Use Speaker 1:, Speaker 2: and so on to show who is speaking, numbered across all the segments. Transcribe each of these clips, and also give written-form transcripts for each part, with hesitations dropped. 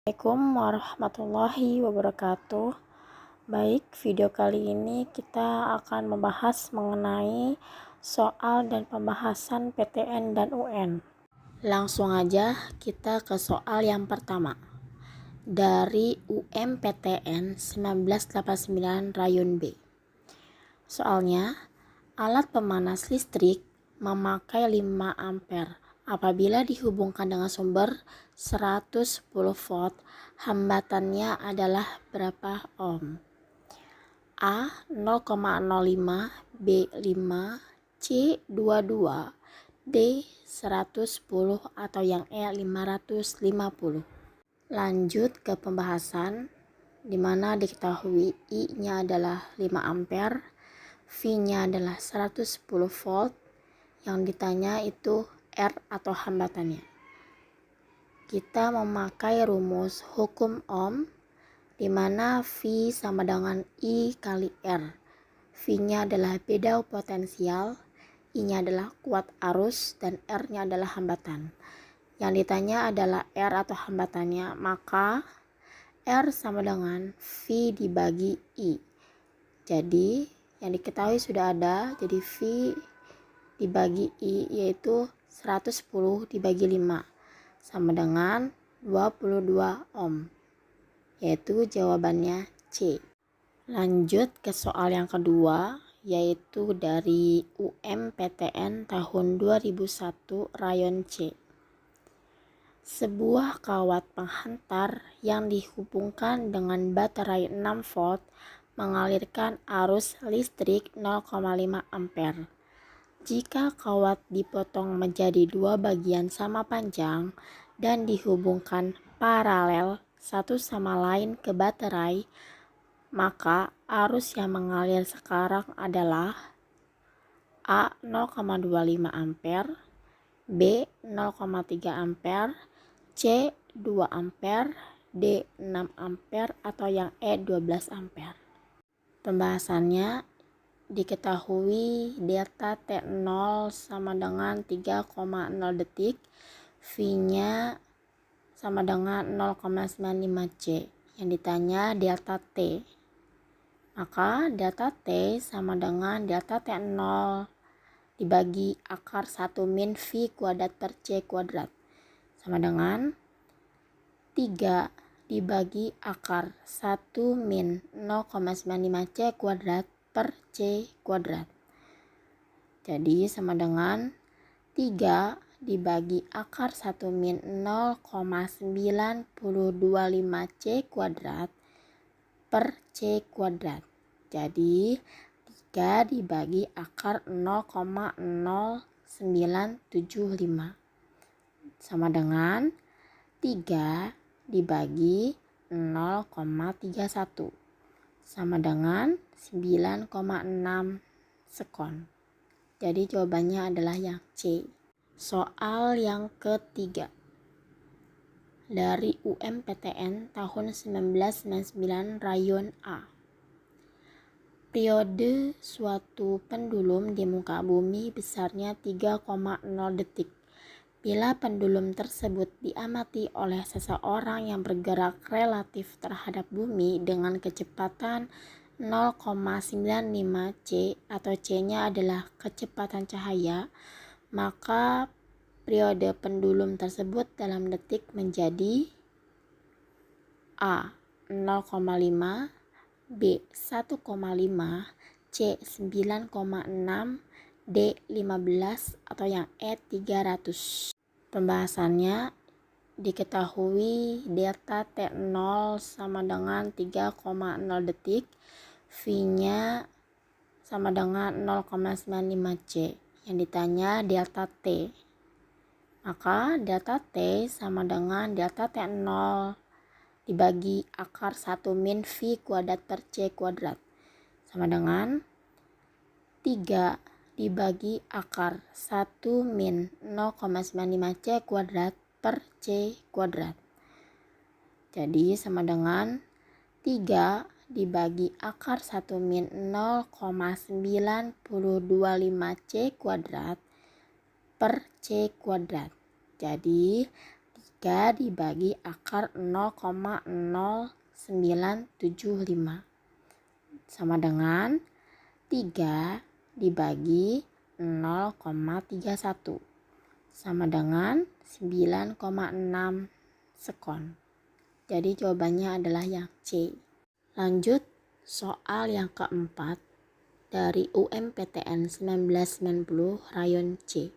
Speaker 1: Assalamualaikum warahmatullahi wabarakatuh. Baik, video kali ini kita akan membahas mengenai soal dan pembahasan PTN dan UN. Langsung aja kita ke soal yang pertama. Dari UMPTN 1989 Rayon B. Soalnya, alat pemanas listrik memakai 5 ampere. Apabila dihubungkan dengan sumber 110 volt, hambatannya adalah berapa ohm? A 0,05, B 5, C 22, D 110 atau yang E 550. Lanjut ke pembahasan, dimana diketahui I-nya adalah 5 ampere, V-nya adalah 110 volt, yang ditanya itu R atau hambatannya. Kita memakai rumus hukum Ohm, di mana V sama dengan I kali R. V-nya adalah beda potensial, I-nya adalah kuat arus, dan R-nya adalah hambatan. Yang ditanya adalah R atau hambatannya, maka R sama dengan V dibagi I. Jadi yang diketahui sudah ada, jadi V dibagi I yaitu 110 dibagi 5 sama dengan 22 ohm, yaitu jawabannya C. Lanjut ke soal yang kedua, yaitu dari UMPTN tahun 2001 Rayon C. Sebuah kawat penghantar yang dihubungkan dengan baterai 6 volt mengalirkan arus listrik 0,5 ampere. Jika kawat dipotong menjadi dua bagian sama panjang dan dihubungkan paralel satu sama lain ke baterai, maka arus yang mengalir sekarang adalah A 0,25 ampere, B 0,3 ampere, C 2 ampere, D 6 ampere atau yang E 12 ampere. Pembahasannya, diketahui delta T0 sama dengan 3,0 detik, V-nya sama dengan 0,95 C. Yang ditanya delta T. Maka delta T sama dengan delta T0 dibagi akar 1 min V kuadrat per C kuadrat. Sama dengan 3 dibagi akar 1 min 0,95 C kuadrat per C kuadrat. Jadi sama dengan 3 dibagi akar 1 min 0,925 C kuadrat per C kuadrat. Jadi 3 dibagi akar 0,0975 sama dengan 3 dibagi 0,31 sama dengan 9,6 sekon. Jadi jawabannya adalah yang C. Soal yang ketiga dari UMPTN tahun 1999 Rayon A. Periode suatu pendulum di muka bumi besarnya 3,0 detik. Bila pendulum tersebut diamati oleh seseorang yang bergerak relatif terhadap bumi dengan kecepatan 0,95 C atau C-nya adalah kecepatan cahaya, maka periode pendulum tersebut dalam detik menjadi A 0,5, B 1,5, C 9,6, D 15 atau yang E 300. Pembahasannya, diketahui delta T0 sama dengan 3,0 detik, V-nya sama dengan 0,95 C. Yang ditanya delta T. Maka delta T sama dengan delta T0 dibagi akar 1 min V kuadrat per C kuadrat. Sama dengan 3 dibagi akar 1 min 0,95 C kuadrat per C kuadrat. Jadi sama dengan 3 dibagi akar 1 min 0,925 C kuadrat per C kuadrat. Jadi 3 dibagi akar 0,0975 sama dengan 3 dibagi 0,31 sama dengan 9,6 sekon. Jadi jawabannya adalah yang C. Lanjut soal yang keempat dari UMPTN 1990 rayon C.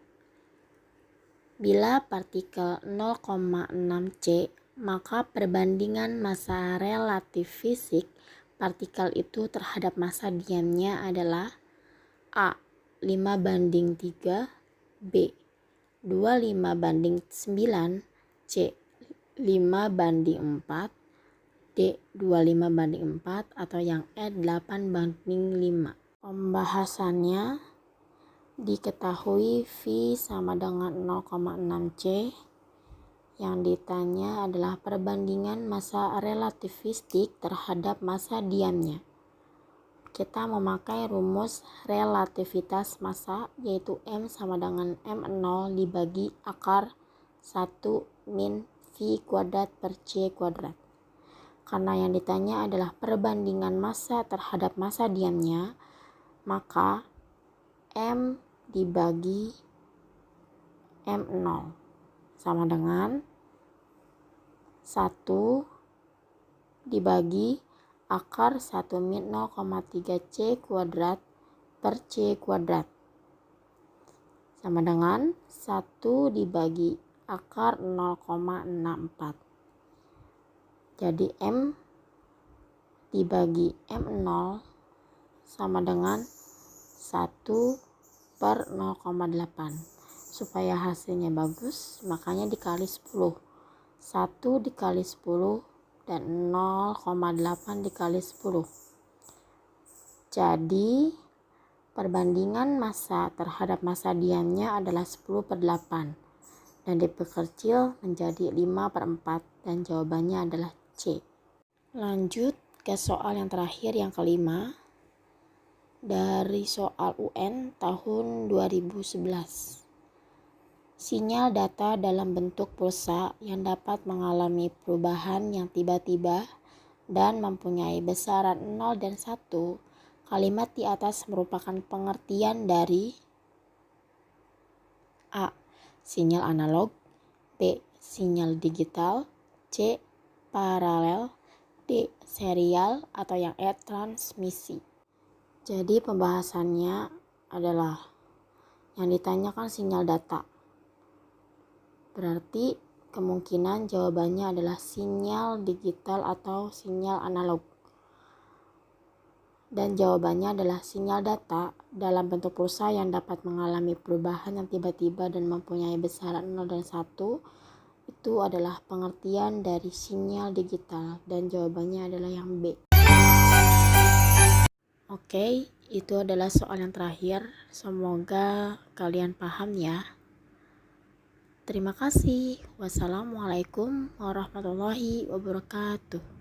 Speaker 1: Bila partikel 0,6 C, maka perbandingan massa relatif fisik partikel itu terhadap massa diamnya adalah A. 5:3, B. 25:9, C. 5:4, D. 25:4, atau yang E 8:5. Pembahasannya diketahui V sama dengan 0,6 C. Yang ditanya adalah perbandingan massa relativistik terhadap massa diamnya. Kita memakai rumus relativitas massa, yaitu M sama dengan M0 dibagi akar 1 min V kuadrat per C kuadrat. Karena yang ditanya adalah perbandingan massa terhadap massa diamnya, maka M dibagi M0 sama dengan 1 dibagi akar 1 min 0,3 C kuadrat per C kuadrat sama dengan 1 dibagi akar 0,64. Jadi M dibagi M0 sama dengan 1 per 0,8. Supaya hasilnya bagus, makanya dikali 10. 1 dikali 10 dan 0,8 dikali 10. Jadi perbandingan massa terhadap massa diamnya adalah 10/8 dan diperkecil menjadi 5/4 dan jawabannya adalah C. Lanjut ke soal yang terakhir, yang kelima dari soal UN tahun 2011. Sinyal data dalam bentuk pulsa yang dapat mengalami perubahan yang tiba-tiba dan mempunyai besaran 0 dan 1. Kalimat di atas merupakan pengertian dari A. Sinyal analog, B. Sinyal digital, C. Paralel, D. Serial, atau yang E. Transmisi. Jadi pembahasannya adalah yang ditanyakan sinyal data. Berarti kemungkinan jawabannya adalah sinyal digital atau sinyal analog. Dan jawabannya adalah sinyal data dalam bentuk pulsa yang dapat mengalami perubahan yang tiba-tiba dan mempunyai besaran 0 dan 1. Itu adalah pengertian dari sinyal digital dan jawabannya adalah yang B. Oke, itu adalah soal yang terakhir. Semoga kalian paham ya. Terima kasih. Wassalamualaikum warahmatullahi wabarakatuh.